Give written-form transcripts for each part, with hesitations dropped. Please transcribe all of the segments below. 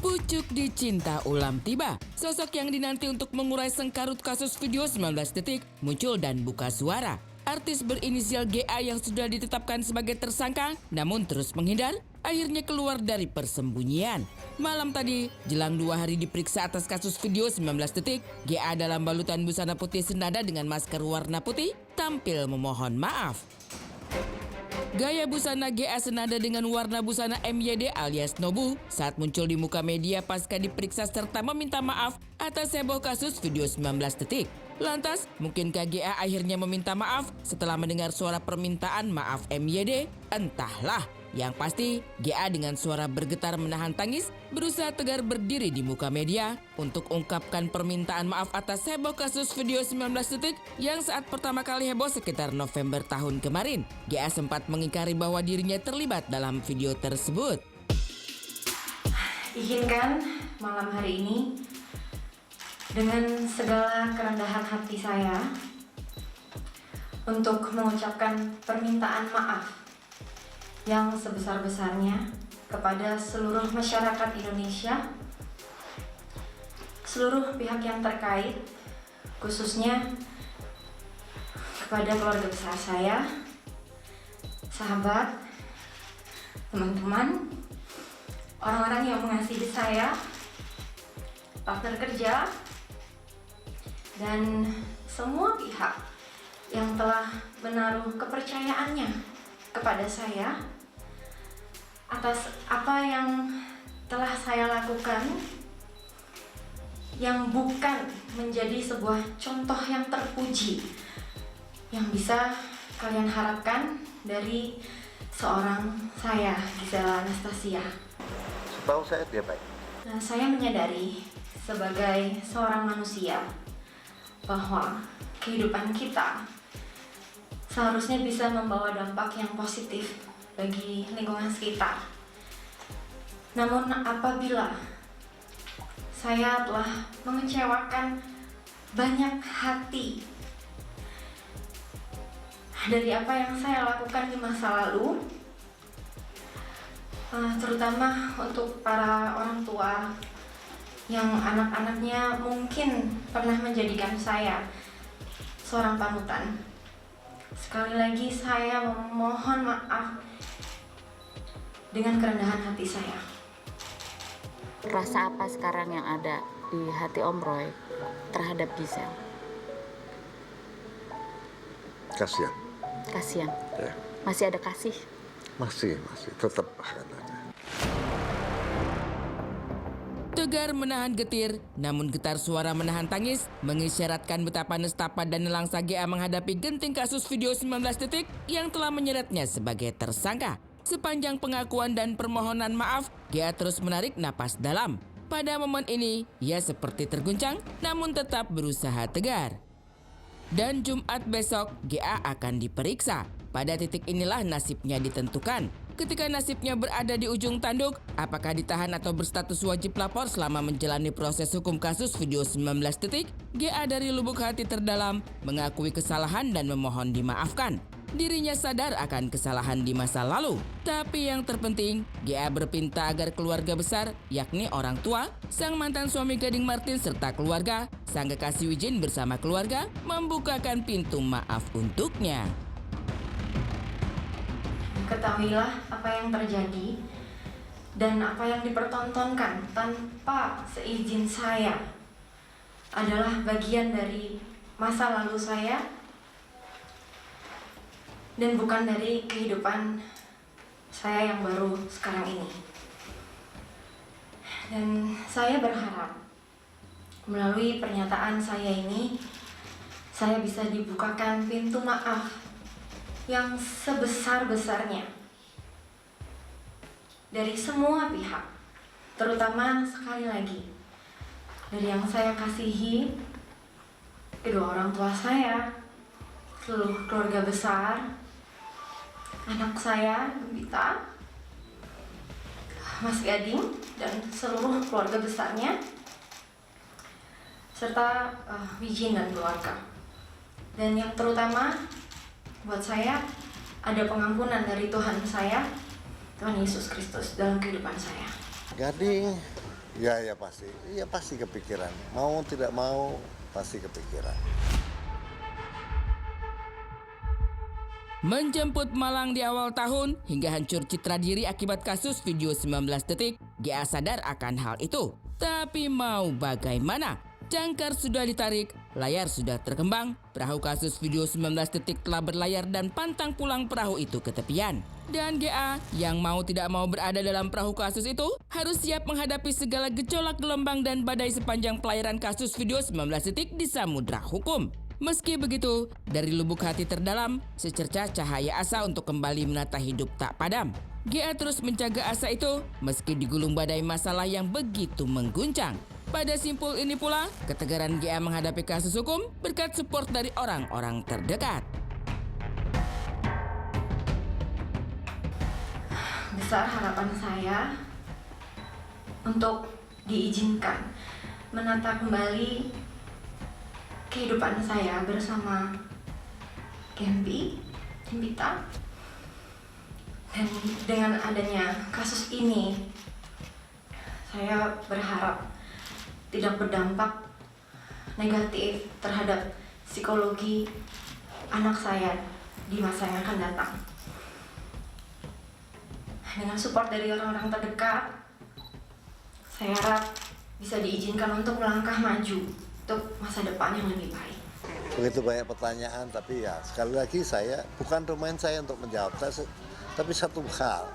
Pucuk dicinta ulam tiba. Sosok yang dinanti untuk mengurai sengkarut kasus video 19 detik muncul dan buka suara. Artis berinisial GA yang sudah ditetapkan sebagai tersangka namun terus menghindar, akhirnya keluar dari persembunyian. Malam tadi, jelang 2 hari diperiksa atas kasus video 19 detik, GA dalam balutan busana putih senada dengan masker warna putih tampil memohon maaf. Gaya busana GA senada dengan warna busana MYD alias Nobu saat muncul di muka media pasca diperiksa serta meminta maaf atas heboh kasus video 19 detik. Lantas, mungkinkah GA akhirnya meminta maaf setelah mendengar suara permintaan maaf MYD? Entahlah. Yang pasti, GA dengan suara bergetar menahan tangis berusaha tegar berdiri di muka media untuk ungkapkan permintaan maaf atas heboh kasus video 19 detik yang saat pertama kali heboh sekitar November tahun kemarin. GA sempat mengingkari bahwa dirinya terlibat dalam video tersebut. Izinkan malam hari ini dengan segala kerendahan hati saya untuk mengucapkan permintaan maaf yang sebesar-besarnya kepada seluruh masyarakat Indonesia, seluruh pihak yang terkait, khususnya kepada keluarga besar saya, sahabat, teman-teman, orang-orang yang mengasihi saya, partner kerja, dan semua pihak yang telah menaruh kepercayaannya kepada saya atas apa yang telah saya lakukan yang bukan menjadi sebuah contoh yang terpuji yang bisa kalian harapkan dari seorang saya, Gisela Anastasia. Setahu saya dia baik. Nah, saya menyadari sebagai seorang manusia bahwa kehidupan kita seharusnya bisa membawa dampak yang positif bagi lingkungan sekitar. Namun apabila saya telah mengecewakan banyak hati dari apa yang saya lakukan di masa lalu, terutama untuk para orang tua yang anak-anaknya mungkin pernah menjadikan saya seorang panutan. Sekali lagi saya memohon maaf dengan kerendahan hati saya. Rasa apa sekarang yang ada di hati Om Roy terhadap Gisel? Kasihan. Kasihan. Ya. Masih ada kasih? Masih tetap akan ada. Tegar menahan getir, namun getar suara menahan tangis mengisyaratkan betapa nestapa dan nelangsa GA menghadapi genting kasus video 19 detik yang telah menyeretnya sebagai tersangka. Sepanjang pengakuan dan permohonan maaf, GA terus menarik napas dalam. Pada momen ini, ia seperti terguncang namun tetap berusaha tegar. Dan Jumat besok, GA akan diperiksa. Pada titik inilah nasibnya ditentukan. Ketika nasibnya berada di ujung tanduk, apakah ditahan atau berstatus wajib lapor selama menjalani proses hukum kasus video 19 detik, GA dari lubuk hati terdalam mengakui kesalahan dan memohon dimaafkan. Dirinya sadar akan kesalahan di masa lalu. Tapi yang terpenting, GA berpinta agar keluarga besar, yakni orang tua, sang mantan suami Gading Martin serta keluarga, sang kekasih Wijin bersama keluarga, membukakan pintu maaf untuknya. Ketahuilah apa yang terjadi dan apa yang dipertontonkan tanpa seizin saya adalah bagian dari masa lalu saya dan bukan dari kehidupan saya yang baru sekarang ini. Dan saya berharap melalui pernyataan saya ini, saya bisa dibukakan pintu maaf yang sebesar-besarnya dari semua pihak, terutama sekali lagi dari yang saya kasihi, kedua orang tua saya, seluruh keluarga besar, anak saya, Gembita, Mas Gading, dan seluruh keluarga besarnya, serta Wijin dan keluarga. Dan yang terutama buat saya ada pengampunan dari Tuhan saya, Tuhan Yesus Kristus dalam kehidupan saya. Gading Ya pasti. Ya pasti kepikiran. Mau tidak mau pasti kepikiran. Menjemput Malang di awal tahun hingga hancur citra diri akibat kasus video 19 detik, GA sadar akan hal itu. Tapi mau bagaimana? Jangkar sudah ditarik, layar sudah terkembang, perahu kasus video 19 detik telah berlayar dan pantang pulang perahu itu ke tepian. Dan GA yang mau tidak mau berada dalam perahu kasus itu harus siap menghadapi segala gejolak gelombang dan badai sepanjang pelayaran kasus video 19 detik di samudra hukum. Meski begitu, dari lubuk hati terdalam, secercah cahaya asa untuk kembali menata hidup tak padam. GA terus menjaga asa itu meski digulung badai masalah yang begitu mengguncang. Pada simpul ini pula, ketegaran GA menghadapi kasus hukum berkat support dari orang-orang terdekat. Besar harapan saya untuk diizinkan menata kembali kehidupan saya bersama Gempita. Dan dengan adanya kasus ini, saya berharap tidak berdampak negatif terhadap psikologi anak saya di masa yang akan datang. Dengan support dari orang-orang terdekat, saya harap bisa diizinkan untuk melangkah maju untuk masa depan yang lebih baik. Begitu banyak pertanyaan, tapi ya sekali lagi saya bukan domain saya untuk menjawab. Tapi satu hal,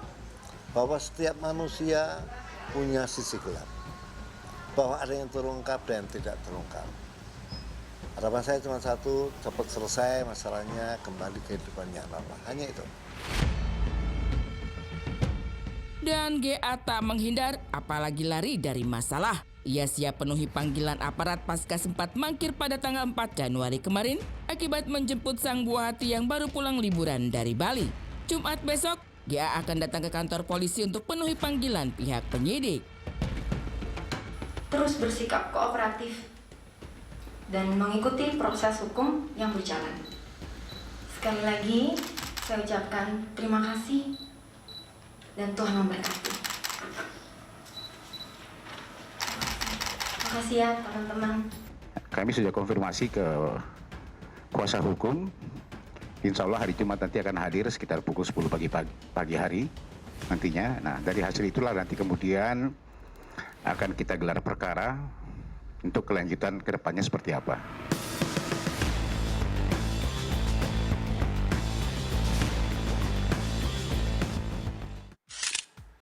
bahwa setiap manusia punya sisi gelap. Bahwa ada yang terungkap dan tidak terungkap. Harapan saya cuma satu, cepat selesai masalahnya, kembali kehidupan yang normal. Hanya itu. Dan GA tak menghindar, apalagi lari dari masalah. Ia siap penuhi panggilan aparat pasca sempat mangkir pada tanggal 4 Januari kemarin akibat menjemput sang buah hati yang baru pulang liburan dari Bali. Jumat besok, GA akan datang ke kantor polisi untuk penuhi panggilan pihak penyidik. Terus bersikap kooperatif dan mengikuti proses hukum yang berjalan. Sekali lagi, saya ucapkan terima kasih dan Tuhan memberkati. Terima kasih ya teman-teman. Kami sudah konfirmasi ke kuasa hukum. Insya Allah hari Jumat nanti akan hadir sekitar pukul 10 pagi hari nantinya. Nah, dari hasil itulah nanti kemudian akan kita gelar perkara untuk kelanjutan ke depannya seperti apa.